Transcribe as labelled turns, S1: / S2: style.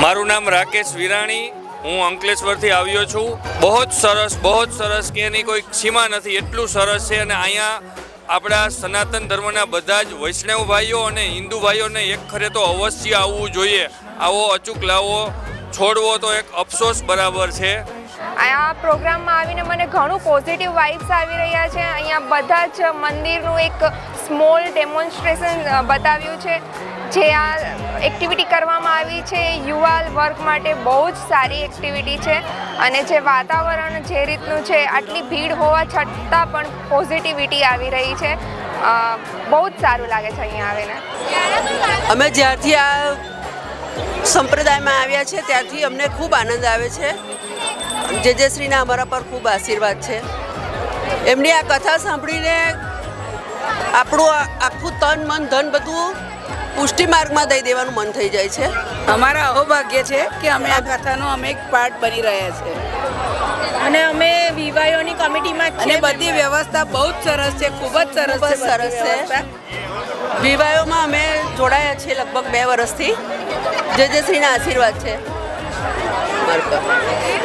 S1: મારું નામ રાકેશ વિરાણી, હું અંકલેશ્વરથી આવ્યો છું. બહુ જ સરસ કે એની કોઈ સીમા નથી, એટલું સરસ છે. અને અહીંયા આપણા સનાતન ધર્મના બધા જ વૈષ્ણવ ભાઈઓ અને હિન્દુ ભાઈઓને એક ખરે તો અવશ્ય આવવું જોઈએ. આવો અચૂક લાવો, છોડવો તો એક અફસોસ બરાબર છે.
S2: આ પ્રોગ્રામમાં આવીને મને ઘણું પોઝિટિવ વાઇબ્સ આવી રહ્યા છે. અહીંયા બધા જ મંદિરનું એક સ્મોલ ડેમોન્સ્ટ્રેશન બતાવ્યું છે. જે આ એક્ટિવિટી કરવામાં આવી છે એ યુવા વર્ગ માટે બહુ જ સારી એક્ટિવિટી છે. અને જે વાતાવરણ જે રીતનું છે, આટલી ભીડ હોવા છતાં પણ પોઝિટિવિટી આવી રહી છે. બહુ જ સારું લાગે છે અહીંયા આવીને.
S3: અમે જ્યારથી આ સંપ્રદાયમાં આવ્યા છે ત્યારથી અમને ખૂબ આનંદ આવે છે. જે શ્રીના અમારા પર ખૂબ આશીર્વાદ છે. એમની આ કથા સાંભળીને આપણું આખું તન મન ધન બધું પુષ્ટિ માર્ગમાં દઈ દેવાનું મન થઈ જાય છે.
S4: અમારા અહોભાગ્ય છે કે અમે આ કથાનો અમે એક પાર્ટ બની રહ્યા છે.
S5: અને અમે વિવાયોની કમિટીમાં
S4: અને બધી વ્યવસ્થા બહુ જ સરસ છે, ખૂબ જ સરસ છે.
S3: વિવાહોમાં અમે જોડાયા છીએ લગભગ 2 વર્ષથી. જે શ્રીના આશીર્વાદ છે મારા પર.